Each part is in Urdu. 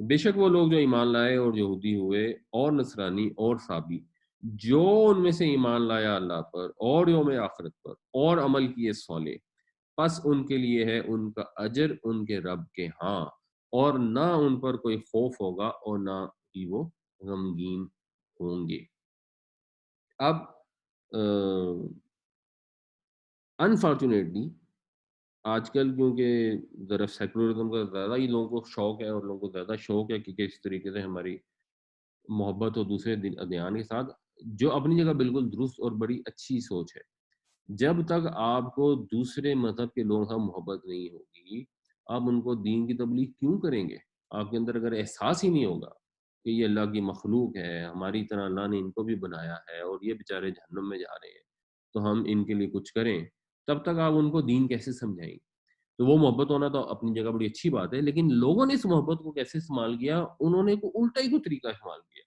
بے شک وہ لوگ جو ایمان لائے اور یہودی ہوئے اور نصرانی اور صابی، جو ان میں سے ایمان لایا اللہ پر اور یوم آخرت پر اور عمل کیے صالح، پس ان کے لیے ہے ان کا اجر ان کے رب کے ہاں، اور نہ ان پر کوئی خوف ہوگا اور نہ ہی وہ غمگین ہوں گے۔ اب انفارچونیٹلی آج کل کیونکہ ذرا سیکولرزم کا زیادہ ہی لوگوں کو شوق ہے، اور لوگوں کو زیادہ شوق ہے کہ کس طریقے سے ہماری محبت ہو دوسرے ادیان کے ساتھ، جو اپنی جگہ بالکل درست اور بڑی اچھی سوچ ہے۔ جب تک آپ کو دوسرے مذہب کے لوگوں سے محبت نہیں ہوگی، آپ ان کو دین کی تبلیغ کیوں کریں گے؟ آپ کے اندر اگر احساس ہی نہیں ہوگا کہ یہ اللہ کی مخلوق ہے، ہماری طرح اللہ نے ان کو بھی بنایا ہے اور یہ بیچارے جہنم میں جا رہے ہیں، تو ہم ان کے لیے کچھ کریں، تب تک آپ ان کو دین کیسے سمجھائیں گے؟ تو وہ محبت ہونا تو اپنی جگہ بڑی اچھی بات ہے، لیکن لوگوں نے اس محبت کو کیسے استعمال کیا؟ انہوں نے الٹا ہی کوئی طریقہ استعمال کیا۔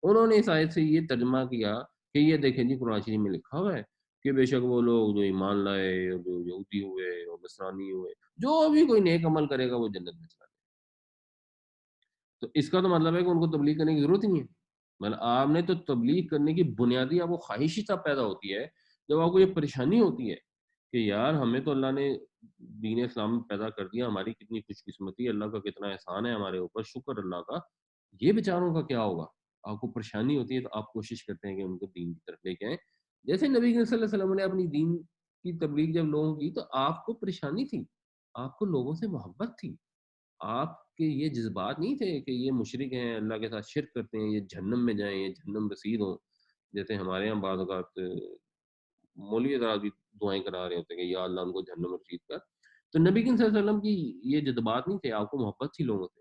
انہوں نے اس آیت سے یہ ترجمہ کیا کہ یہ دیکھیں جی قرآن شریف میں لکھا ہوا ہے کہ بے شک وہ لوگ جو ایمان لائے اور جو یہودی ہوئے اور نصرانی ہوئے، جو بھی کوئی نیک عمل کرے گا وہ جنت میں چلا جائے گا۔ تو اس کا تو مطلب ہے کہ ان کو تبلیغ کرنے کی ضرورت ہی نہیں ہے۔ مطلب آپ نے تو تبلیغ کرنے کی بنیادی آپ کو خواہش ہی تب پیدا ہوتی ہے جب آپ کو یہ پریشانی ہوتی ہے کہ یار ہمیں تو اللہ نے دین اسلام پیدا کر دیا، ہماری کتنی خوش قسمتی، اللہ کا کتنا احسان ہے ہمارے اوپر، شکر اللہ کا، یہ بیچاروں کا کیا ہوگا؟ آپ کو پریشانی ہوتی ہے تو آپ کوشش کرتے ہیں کہ ان کو دین کی طرف لے کے آئیں۔ جیسے نبی کریم صلی اللہ علیہ وسلم نے اپنی دین کی تبلیغ جب لوگوں کی تو آپ کو پریشانی تھی، آپ کو لوگوں سے محبت تھی، آپ کے یہ جذبات نہیں تھے کہ یہ مشرک ہیں، اللہ کے ساتھ شرک کرتے ہیں، یہ جہنم میں جائیں، یہ جہنم رسید ہوں۔ جیسے ہمارے یہاں بعض اوقات مولوی حضرات بھی دعائیں کرا رہے ہوتے ہیں کہ یا اللہ ان کو جہنم رسید کر۔ تو نبی کریم صلی اللہ علیہ وسلم کی یہ جذبات نہیں تھے، آپ کو محبت تھی لوگوں سے۔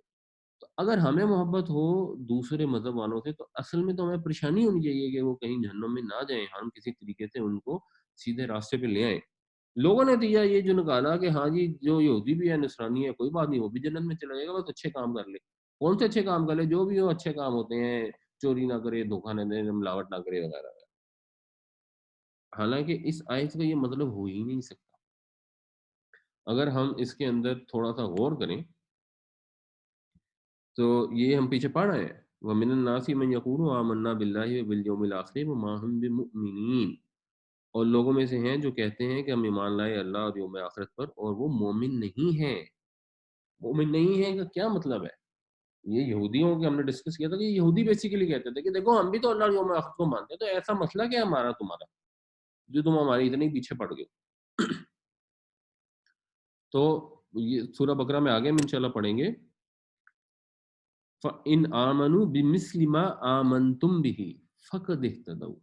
تو اگر ہمیں محبت ہو دوسرے مذہب والوں سے تو اصل میں تو ہمیں پریشانی ہونی چاہیے کہ وہ کہیں جہنم میں نہ جائیں، ہم کسی طریقے سے ان کو سیدھے راستے پہ لے آئیں۔ لوگوں نے دیا یہ جو نکالا کہ ہاں جی جو یہودی بھی ہے نصرانی ہے کوئی بات نہیں، وہ بھی جنت میں چلا جائے گا، بس اچھے کام کر لے۔ کون سے اچھے کام کر لے؟ جو بھی ہو اچھے کام ہوتے ہیں، چوری نہ کرے، دھوکہ نہ دے، ملاوٹ نہ کرے وغیرہ وغیرہ۔ حالانکہ اس آیت کا یہ مطلب ہو ہی نہیں سکتا۔ اگر ہم اس کے اندر تھوڑا سا غور کریں تو یہ ہم پیچھے پڑھ رہے ہیں وَمِنَ النَّاسِ مَن يَقُولُ آمَنَّا بِاللَّهِ وَبِالْيَوْمِ الْآخِرِ وَمَا هُم بِمُؤْمِنِينَ، اور لوگوں میں سے ہیں جو کہتے ہیں کہ ہم ایمان لائے اللہ اور یوم آخرت پر، اور وہ مومن نہیں ہیں۔ مومن نہیں ہیں کا کیا مطلب ہے؟ یہ یہودیوں کے ہم نے ڈسکس کیا تھا کہ یہودی بیسیکلی کہتے تھے کہ دیکھو ہم بھی تو اللہ اور یوم آخرت کو مانتے ہیں، تو ایسا مسئلہ کیا ہے ہمارا تمہارا جو تم ہماری اتنے پیچھے پڑ گئے؟ تو یہ سورہ بقرہ میں آگے ہم انشاءاللہ پڑھیں گے فَإِنْ آمَنُوا بِمِثْلِ مَا آمَنْتُمْ بِهِ فَقَدِ اهْتَدَوْا،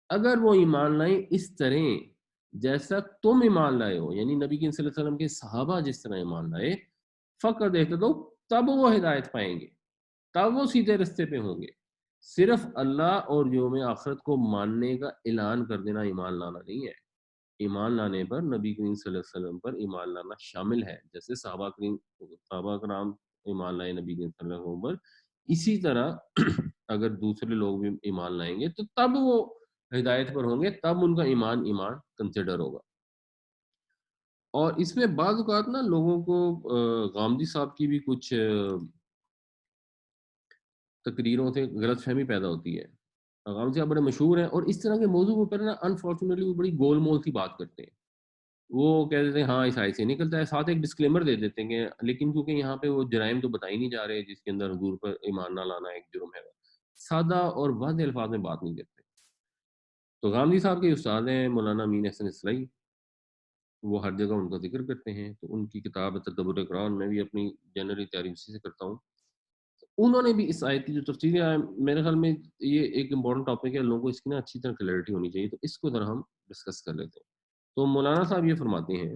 اگر وہ ایمان لائیں اس طرح جیسا تم ایمان لائے ہو، یعنی نبی کریم صلی اللہ علیہ وسلم کے صحابہ جس طرح ایمان لائے، فقد اہتدوا، تب وہ ہدایت پائیں گے، تب وہ سیدھے رستے پہ ہوں گے۔ صرف اللہ اور یوم آخرت کو ماننے کا اعلان کر دینا ایمان لانا نہیں ہے۔ ایمان لانے پر نبی کریم صلی اللہ علیہ وسلم پر ایمان لانا شامل ہے، جیسے صحابہ کرام ایمان لائے نبی کریم صلی اللہ علیہ وسلم پر، اسی طرح اگر دوسرے لوگ بھی ایمان لائیں گے تو تب وہ ہدایت پر ہوں گے، تب ان کا ایمان کنسیڈر ہوگا۔ اور اس میں بعض اوقات نا لوگوں کو غامدی صاحب کی بھی کچھ تقریروں سے غلط فہمی پیدا ہوتی ہے۔ غامدی صاحب بڑے مشہور ہیں اور اس طرح کے موضوع پر نا انفارچونیٹلی وہ بڑی گول مول سی بات کرتے ہیں۔ وہ کہہ دیتے ہیں ہاں اس آیت سے نکلتا ہے، ساتھ ایک ڈسکلیمر دے دیتے ہیں کہ لیکن کیونکہ یہاں پہ وہ جرائم تو بتا ہی نہیں جا رہے جس کے اندر حضور پر ایمان نہ لانا ایک جرم ہے، سادہ اور واضح الفاظ میں بات نہیں کرتے۔ تو غامدی صاحب کے استاد ہیں مولانا امین احسن اصلاحی، وہ ہر جگہ ان کا ذکر کرتے ہیں، تو ان کی کتاب تدبر قرآن میں بھی اپنی جنرلی تیاری اسی سے کرتا ہوں۔ انہوں نے بھی اس آیت کی جو تفسیر ہے، میرے خیال میں یہ ایک امپورٹنٹ ٹاپک ہے، لوگوں کو اس کی نا اچھی طرح کلیئرٹی ہونی چاہیے، تو اس کو ذرا ہم ڈسکس کر لیتے ہیں۔ تو مولانا صاحب یہ فرماتے ہیں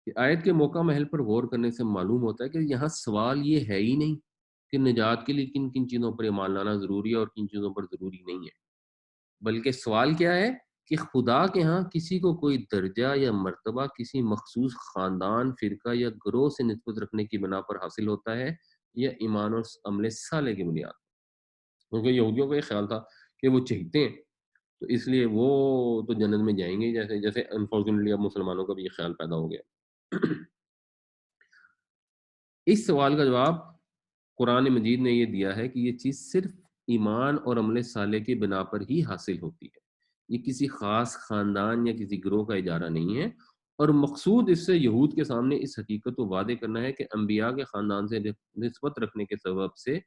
کہ آیت کے موقع محل پر غور کرنے سے معلوم ہوتا ہے کہ یہاں سوال یہ ہے ہی نہیں کہ نجات کے لیے کن کن چیزوں پر ایمان لانا ضروری ہے اور کن چیزوں پر ضروری نہیں ہے، بلکہ سوال کیا ہے کہ خدا کے ہاں کسی کو کوئی درجہ یا مرتبہ کسی مخصوص خاندان، فرقہ یا گروہ سے نسبت رکھنے کی بنا پر حاصل ہوتا ہے یا ایمان اور عمل صالح کی بنیاد پر۔ کیونکہ یہودیوں کا یہ خیال تھا کہ وہ چہتے ہیں تو اس لیے وہ تو جنت میں جائیں گے، جیسے جیسے انفارچونیٹلی اب مسلمانوں کا بھی یہ خیال پیدا ہو گیا۔ اس سوال کا جواب قرآن مجید نے یہ دیا ہے کہ یہ چیز صرف ایمان اور عمل صالح کی بنا پر ہی حاصل ہوتی ہے، یہ کسی خاص خاندان یا کسی گروہ کا اجارہ نہیں ہے، اور مقصود اس سے یہود کے سامنے اس حقیقت کو واضح کرنا ہے کہ انبیاء کے خاندان سے نسبت رکھنے کے سبب سے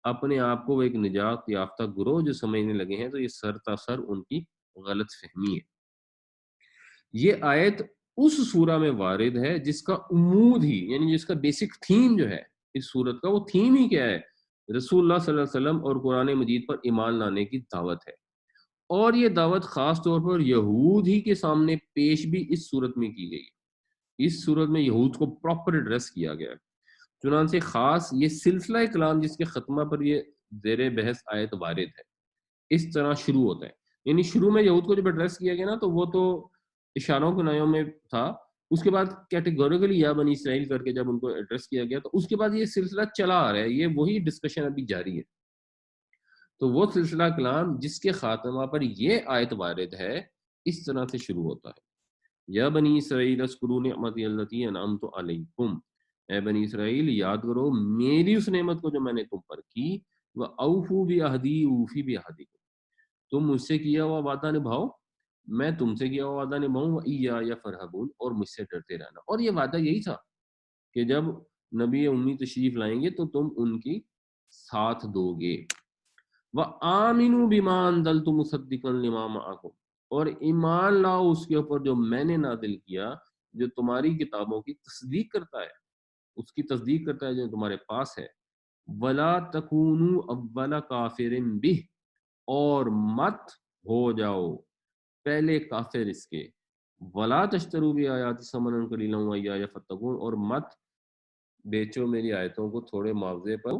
اپنے آپ کو وہ ایک نجات یافتہ گروہ جو سمجھنے لگے ہیں، تو یہ سر تاسر ان کی غلط فہمی ہے۔ یہ آیت اس سورہ میں وارد ہے جس کا عمود ہی، یعنی جس کا بیسک تھیم جو ہے اس سورت کا، وہ تھیم ہی کیا ہے؟ رسول اللہ صلی اللہ علیہ وسلم اور قرآن مجید پر ایمان لانے کی دعوت ہے، اور یہ دعوت خاص طور پر یہود ہی کے سامنے پیش بھی اس صورت میں کی گئی ہے۔ اس صورت میں یہود کو پراپر ایڈریس کیا گیا ہے، چنانچہ خاص یہ سلسلہ کلام جس کے خاتمہ پر یہ زیر بحث آیت وارد ہے اس طرح شروع ہوتا ہے۔ یعنی شروع میں یہود کو جب ایڈریس کیا گیا نا، تو وہ تو اشاروں کے نایوں میں تھا، اس کے بعد کیٹیگوریکلی یا بنی اسرائیل کر کے جب ان کو ایڈریس کیا گیا، تو اس کے بعد یہ سلسلہ چلا آ رہا ہے، یہ وہی ڈسکشن ابھی جاری ہے۔ تو وہ سلسلہ کلام جس کے خاتمہ پر یہ آیت وارد ہے اس طرح سے شروع ہوتا ہے، یا بنی اسرائیل اذکروا نعمتی التی انعمت علیکم، اے بنی اسرائیل یاد کرو میری اس نعمت کو جو میں نے تم پر کی، وَأَوْفُوا بِعَہْدِی أُوفِ بِعَہْدِکُم، تم مجھ سے کیا ہوا وعدہ نبھاؤ، میں تم سے کیا ہوا وعدہ نبھاؤں، وَإِيَّایَ فَارْہَبُونِ، اور مجھ سے ڈرتے رہنا۔ اور یہ وعدہ یہی تھا کہ جب نبی امی تشریف لائیں گے تو تم ان کی ساتھ دو گے۔ وَآمِنُوا بِمَا أَنزَلْتُ مُصَدِّقًا لِمَا مَعَکُمْ، اور ایمان لاؤ اس کے اوپر جو میں نے نازل کیا، جو تمہاری کتابوں کی تصدیق کرتا ہے، اس کی تصدیق کرتا ہے جو تمہارے پاس ہے۔ وَلَا تَكُونُوا أَوَّلَ كَافِرٍ بِهِ، اور مت ہو جاؤ پہلے کافر اس کے۔ وَلَا تَشْتَرُوا بِآيَاتِ ثَمَنًا قَلِيلًا وَإِيَّایَ فَاتَّقُونِ، اور مت بیچو میری آیتوں کو تھوڑے معاوضے پر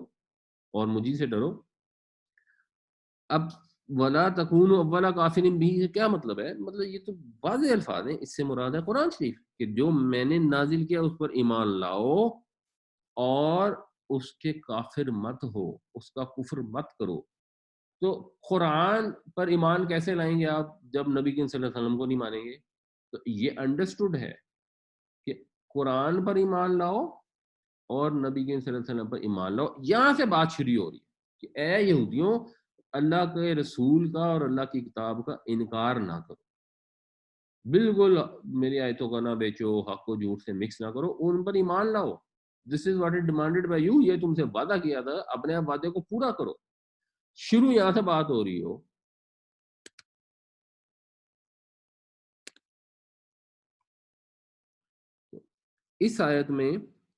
اور مجھے سے ڈرو۔ اب ولا تکون اول کافر بھی سے کیا مطلب ہے؟ مطلب یہ تو واضح الفاظ ہیں، اس سے مراد ہے قرآن شریف کہ جو میں نے نازل کیا اس پر ایمان لاؤ اور اس کے کافر مت ہو، اس کا کفر مت کرو۔ تو قرآن پر ایمان کیسے لائیں گے آپ جب نبی کریم صلی اللہ علیہ وسلم کو نہیں مانیں گے؟ تو یہ انڈرسٹوڈ ہے کہ قرآن پر ایمان لاؤ اور نبی کریم صلی اللہ علیہ وسلم پر ایمان لاؤ۔ یہاں سے بات شروع ہو رہی ہے کہ اے یہودیوں، اللہ کے رسول کا اور اللہ کی کتاب کا انکار نہ کرو، بالکل میری آیتوں کا نہ بیچو، حق کو جھوٹ سے مکس نہ کرو، ان پر ایمان لاؤ۔ This is what is demanded by you, یہ تم سے وعدہ کیا تھا، اپنے آپ وعدے کو پورا کرو۔ شروع یہاں سے بات ہو رہی ہو۔ اس آیت میں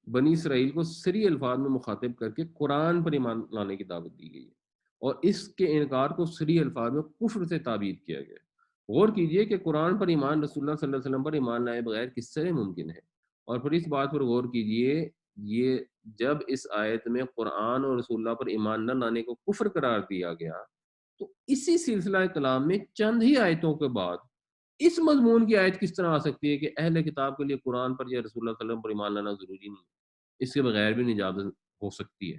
بنی اسرائیل کو صریح الفاظ میں مخاطب کر کے قرآن پر ایمان لانے کی دعوت دی گئی ہے، اور اس کے انکار کو صریح الفاظ میں کفر سے تعبیر کیا گیا ہے۔ غور کیجئے کہ قرآن پر ایمان رسول اللہ صلی اللہ علیہ وسلم پر ایمان لائے بغیر کس طرح ممکن ہے، اور پھر اس بات پر غور کیجئے، یہ جب اس آیت میں قرآن اور رسول اللہ پر ایمان نہ لانے کو کفر قرار دیا گیا، تو اسی سلسلہ کلام میں چند ہی آیتوں کے بعد اس مضمون کی آیت کس طرح آ سکتی ہے کہ اہل کتاب کے لیے قرآن پر یا رسول اللہ صلی اللہ علیہ وسلم پر ایمان لانا ضروری نہیں ہے، اس کے بغیر بھی نجات ہو سکتی ہے؟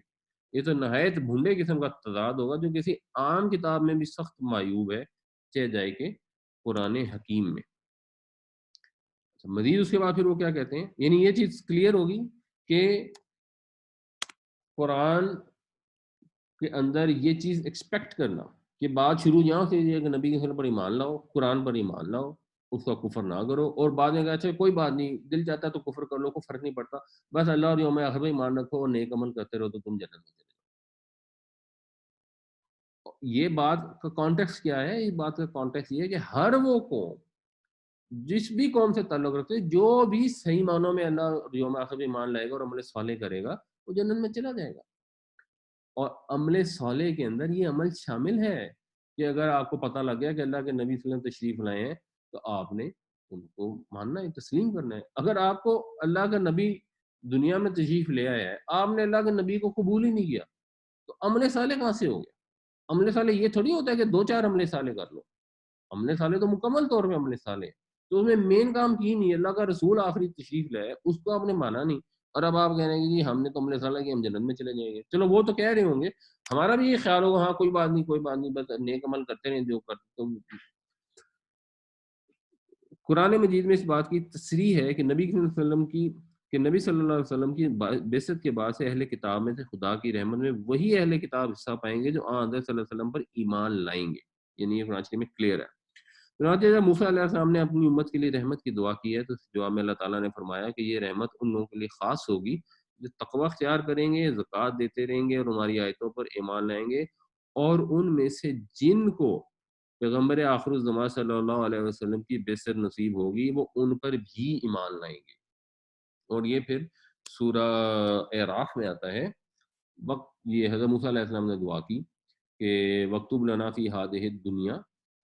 یہ تو نہایت بھونڈے قسم کا تضاد ہوگا جو کسی عام کتاب میں بھی سخت معیوب ہے، چاہے جائے کہ قرآن حکیم میں۔ مزید اس کے بعد پھر وہ کیا کہتے ہیں، یعنی یہ چیز کلیئر ہوگی کہ قرآن کے اندر یہ چیز ایکسپیکٹ کرنا کہ بات شروع یہاں سے یہ کہ نبی کے صلی اللہ علیہ وسلم پر ایمان لاؤ، قرآن پر ایمان لاؤ، اس کا کفر نہ کرو، اور بعد میں کہا اچھا کوئی بات نہیں، دل چاہتا ہے تو کفر کر لو، کوئی فرق نہیں پڑتا، بس اللہ اور یوم آخر پہ ایمان رکھو اور نیک عمل کرتے رہو تو تم جنت میں چلے جاؤ۔ یہ بات کا کانٹیکس کیا ہے؟ اس بات کا کانٹیکس یہ ہے کہ ہر وہ قوم جس بھی قوم سے تعلق رکھتے ہیں، جو بھی صحیح معنوں میں اللہ اور یوم آخر پہ ایمان لائے گا اور عمل صالح کرے گا، وہ جنت میں چلا جائے گا۔ اور عمل صالح کے اندر یہ عمل شامل ہے کہ اگر آپ کو پتہ لگ گیا کہ اللہ کے نبی صلی اللہ علیہ وسلم تشریف لائے ہیں تو آپ نے ان کو ماننا ہے، تسلیم کرنا ہے۔ اگر آپ کو اللہ کا نبی دنیا میں تشریف لے آیا ہے، آپ نے اللہ کے نبی کو قبول ہی نہیں کیا، تو عمل صالح کہاں سے ہو گیا؟ عمل صالح یہ تھوڑی ہوتا ہے کہ دو چار عمل صالح کر لو، عمل صالح تو مکمل طور پہ عمل صالح ہے۔ تو اس میں مین کام کی نہیں، اللہ کا رسول آخری تشریف لائے اس کو آپ نے مانا نہیں، اور اب آپ کہہ رہے ہیں کہ جی ہم نے تو عمل صالح کی، ہم جنت میں چلے جائیں گے۔ چلو وہ تو کہہ رہے ہوں گے، ہمارا بھی یہ خیال ہوگا ہاں کوئی بات نہیں کوئی بات نہیں، بس نیک عمل کرتے رہیں جو کرتے تو۔ قرآن مجید میں اس بات کی تصریح ہے کہ نبی صلی اللہ علیہ وسلم کی کہ نبی صلی اللہ علیہ وسلم کی بعثت کے بعد سے اہل کتاب میں سے خدا کی رحمت میں وہی اہل کتاب حصہ پائیں گے جو آن حضرت صلی اللہ علیہ وسلم پر ایمان لائیں گے. یعنی یہ قرآن شریف میں کلیئر ہے. چنانچہ جب موسیٰ علیہ السلام نے اپنی امت کے لیے رحمت کی دعا کی ہے تو اس جواب میں اللہ تعالیٰ نے فرمایا کہ یہ رحمت ان لوگوں کے لیے خاص ہوگی جو تقوی اختیار کریں گے، زکوٰۃ دیتے رہیں گے اور ہماری آیتوں پر ایمان لائیں گے، اور ان میں سے جن کو پیغمبر آخر الزمان صلی اللہ علیہ وسلم کی بعثت نصیب ہوگی وہ ان پر بھی ایمان لائیں گے. اور یہ پھر سورہ اعراف میں آتا ہے. وقت یہ حضرت موسیٰ علیہ السلام نے دعا کی کہ وَاکْتُبْ لَنَا فِی هَٰذِهِ الدُّنْیَا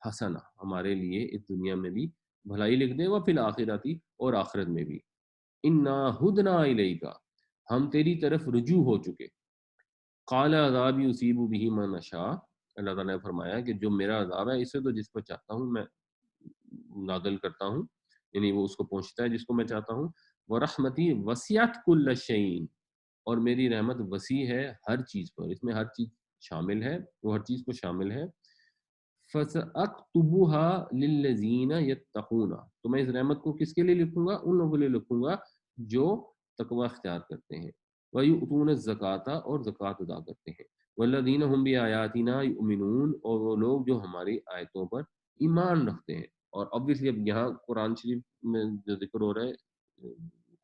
حَسَنَۃً، ہمارے لیے اس دنیا میں بھی بھلائی لکھ دے، وَفِی الْآخِرَةِ اور آخرت میں بھی، اِنَّا هُدْنَا إِلَیْکَ ہم تیری طرف رجوع ہو چکے. قَالَ عَذَابِی یُصِیبُ بِہ مَن أَشَاءُ، اللہ تعالیٰ نے فرمایا کہ جو میرا عذاب ہے اسے تو جس پر چاہتا ہوں میں نازل کرتا ہوں، یعنی وہ اس کو پہنچتا ہے جس کو میں چاہتا ہوں. وَرَحْمَتِی وَسِعَتْ كُلَّ شَیْءٍ، اور میری رحمت وسیع ہے ہر چیز پر، اس میں ہر چیز شامل ہے، وہ ہر چیز کو شامل ہے. فَسَأَكْتُبُهَا لِلَّذِينَ يَتَّقُونَ، تو میں اس رحمت کو کس کے لیے لکھوں گا؟ ان لوگوں کے لیے لکھوں گا جو تقوی اختیار کرتے ہیں. وَيُؤْتُونَ الزَّكَاةَ اور زکوٰۃ ادا کرتے ہیں. وَالَّذِينَ هُمْ بِآيَاتِنَا يُؤْمِنُونَ اور وہ لوگ جو ہماری آیتوں پر ایمان رکھتے ہیں. اور obviously اب یہاں قرآن شریف میں جو ذکر ہو رہا ہے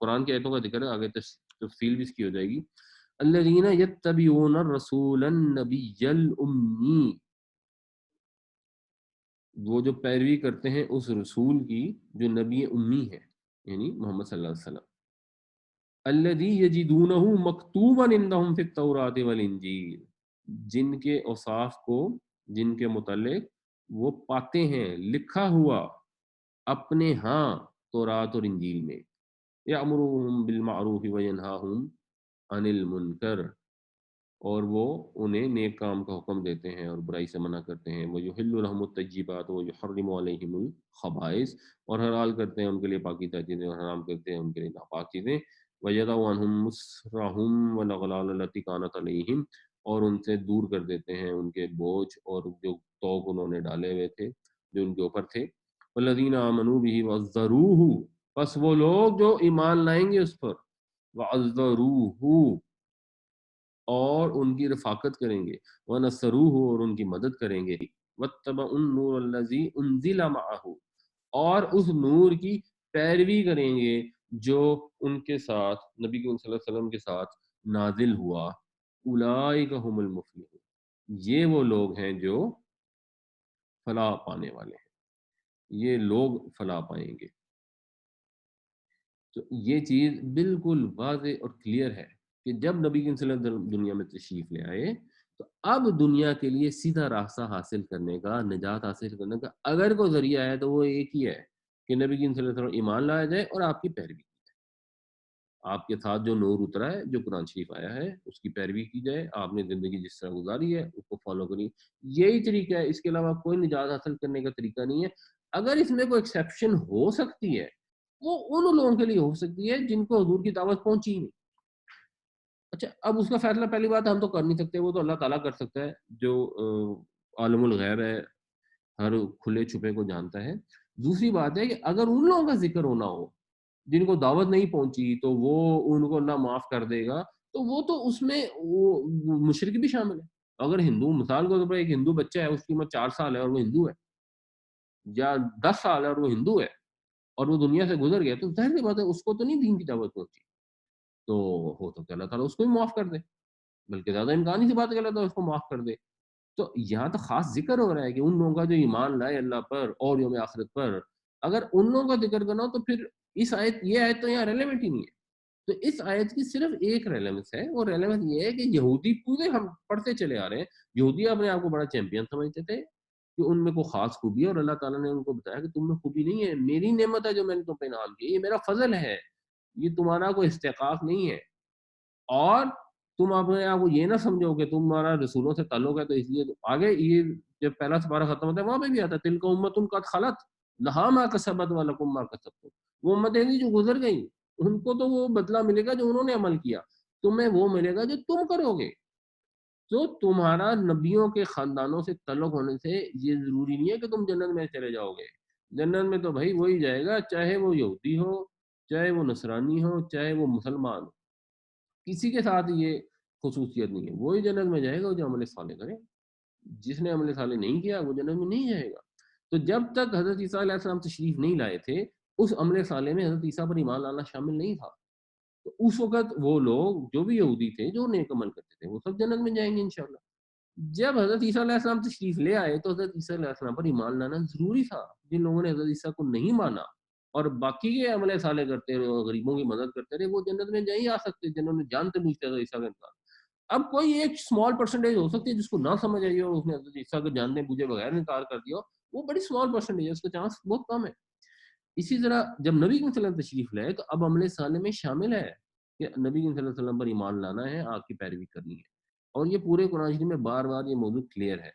قرآن کی آیتوں کا ذکر ہے، آگے تفصیل بھی اس کی ہو جائے گی. الذین یتبعون الرسول النبی الامی، وہ جو پیروی کرتے ہیں اس رسول کی جو نبی امی ہے، یعنی محمد صلی اللہ علیہ وسلم. الذی یجدونہ مکتوبا عندہم فی التوراۃ والانجیل، جن کے اوصاف کو، جن کے متعلق وہ پاتے ہیں لکھا ہوا اپنے ہاں تورات اور انجیل میں. یأمرهم بالمعروف وینہاہم عن المنکر، اور وہ انہیں نیک کام کا حکم دیتے ہیں اور برائی سے منع کرتے ہیں. وَيُحِلُّ لَهُمُ الطَّیِّبَاتُ وَيُحَرِّمُ عَلَیہم الخبائث، اور حلال کرتے ہیں ان کے لیے پاکیزہ چیزیں اور حرام کرتے ہیں ان کے لیے ناپاک چیزیں. وَيَضَعُ عَنْهُمْ مُصْرَهُمْ وَالْأَغْلَالَ الَّتِی کَانَتْ عَلَیہم، اور ان سے دور کر دیتے ہیں ان کے بوجھ اور جو طوق انہوں نے ڈالے ہوئے تھے جو ان کے اوپر تھے. وَالَّذِینَ آمَنُوا بِهِ وَعَزَّرُوهُ، پس وہ لوگ جو ایمان لائیں گے اس پر، وَعَزَّرُوهُ اور ان کی رفاقت کریں گے، وَنَصَرُوهُ اور ان کی مدد کریں گے، وَاتَّبَعُوا النُّورَ الَّذِی أُنزِلَ مَعَهُ اور اس نور کی پیروی کریں گے جو ان کے ساتھ، نبی کریم صلی اللہ علیہ وسلم کے ساتھ نازل ہوا. أُولَٰئِکَ هُمُ الْمُفْلِحُونَ، یہ وہ لوگ ہیں جو فلاح پانے والے ہیں، یہ لوگ فلاح پائیں گے. تو یہ چیز بالکل واضح اور کلیئر ہے کہ جب نبی کریم صلی اللہ علیہ وسلم دنیا میں تشریف لے آئے تو اب دنیا کے لیے سیدھا راستہ حاصل کرنے کا، نجات حاصل کرنے کا اگر کوئی ذریعہ ہے تو وہ ایک ہی ہے کہ نبی کریم صلی اللہ علیہ وسلم ایمان لایا جائے اور آپ کی پیروی کی جائے. آپ کے ساتھ جو نور اترا ہے، جو قرآن شریف آیا ہے، اس کی پیروی کی جائے. آپ نے زندگی جس طرح گزاری ہے اس کو فالو کری. یہی طریقہ ہے، اس کے علاوہ کوئی نجات حاصل کرنے کا طریقہ نہیں ہے. اگر اس میں کوئی ایکسیپشن ہو سکتی ہے وہ ان لوگوں کے لیے ہو سکتی ہے جن کو حضور کی دعوت پہنچی نہیں. اچھا، اب اس کا فیصلہ پہلی بات ہم تو کر نہیں سکتے، وہ تو اللہ تعالیٰ کر سکتا ہے جو عالم الغیب ہے، ہر کھلے چھپے کو جانتا ہے. دوسری بات ہے کہ اگر ان لوگوں کا ذکر ہونا ہو جن کو دعوت نہیں پہنچی تو وہ ان کو اللہ معاف کر دے گا، تو وہ تو اس میں وہ مشرک بھی شامل ہے. اگر ہندو، مثال کے طور پر ایک ہندو بچہ ہے، اس کی عمر 4 سال ہے اور وہ ہندو ہے، یا 10 سال ہے اور وہ ہندو ہے اور وہ دنیا سے گزر گیا، تو ظاہر سی بات ہے اس کو تو نہیں دین کی دعوت پہنچی. تو ہو تو کہ اللہ تعالیٰ اس کو بھی معاف کر دے، بلکہ زیادہ امکان ہی سی بات ہے کہ اللہ تعالیٰ اس کو معاف کر دے. تو یہاں تو خاص ذکر ہو رہا ہے کہ ان لوگوں کا جو ایمان لائے اللہ پر اور یوم آخرت پر، اگر ان لوگوں کا ذکر کرنا ہو تو پھر اس آیت، یہ آیت تو یہاں ریلیونٹ ہی نہیں ہے. تو اس آیت کی صرف ایک ریلیونس ہے، وہ ریلیونس یہ ہے کہ یہودی پورے ہم پڑھتے چلے آ رہے ہیں، یہودی اپنے آپ کو بڑا چیمپئن سمجھتے تھے کہ ان میں کوئی خاص خوبی ہے، اور اللہ تعالیٰ نے ان کو بتایا کہ تم میں خوبی نہیں ہے، میری نعمت ہے جو میں نے تم پہ انعام کی، یہ میرا فضل ہے، یہ تمہارا کوئی استحقاق نہیں ہے. اور تم اپنے آپ کو یہ نہ سمجھو کہ تمہارا رسولوں سے تعلق ہے تو اس لیے آگے یہ جب پہلا سپارہ ختم ہوتا ہے وہاں پہ بھی آتا ہے تلک امت قد خلت لہا ما کسبت ولکم ما کسبتم. وہ امتیں تھیں جو گزر گئیں، ان کو تو وہ بدلہ ملے گا جو انہوں نے عمل کیا، تمہیں وہ ملے گا جو تم کرو گے. تو تمہارا نبیوں کے خاندانوں سے تعلق ہونے سے یہ ضروری نہیں ہے کہ تم جنت میں چلے جاؤ گے. جنت میں تو بھائی وہی جائے گا، چاہے وہ یہودی ہو، چاہے وہ نصرانی ہو، چاہے وہ مسلمان ہو، کسی کے ساتھ یہ خصوصیت نہیں ہے، وہی جنت میں جائے گا جو عمل صالح کرے، جس نے عمل صالح نہیں کیا وہ جنت میں نہیں جائے گا۔ تو جب تک حضرت عیسیٰ علیہ السلام تشریف نہیں لائے تھے، اس عمل صالح میں حضرت عیسیٰ پر ایمان لانا شامل نہیں تھا۔ تو اس وقت وہ لوگ جو بھی یہودی تھے، جو نیک عمل کرتے تھے، وہ سب جنت میں جائیں گے انشاءاللہ۔ جب حضرت عیسیٰ علیہ السلام تشریف لے آئے تو حضرت عیسیٰ علیہ السلام پر ایمان لانا ضروری تھا۔ جن لوگوں نے حضرت عیسیٰ کو نہیں مانا اور باقی کے عمل صالح کرتے رہے اور غریبوں کی مدد کرتے رہے، وہ جنت میں نہیں آ سکتے، جنہوں نے جانتے بوجھتے حضرت عیسیٰ کا انکار۔ اب کوئی ایک اسمال پرسنٹیج ہو سکتی ہے جس کو نہ سمجھ آئی ہو اور اس نے حضرت عیسیٰ کو جانتے بوجھے بغیر انکار کر دیا ہو، وہ بڑی اسمال پرسنٹیج ہے، اس کا چانس بہت کم ہے۔ اسی طرح جب نبی کریم صلی اللہ علیہ وسلم تشریف لائے تو اب عمل صالح میں شامل ہے کہ نبی کریم صلی اللہ علیہ وسلم پر ایمان لانا ہے، آپ کی پیروی کرنی ہے، اور یہ پورے قرآن شریف میں بار بار یہ موضوع کلیئر ہے۔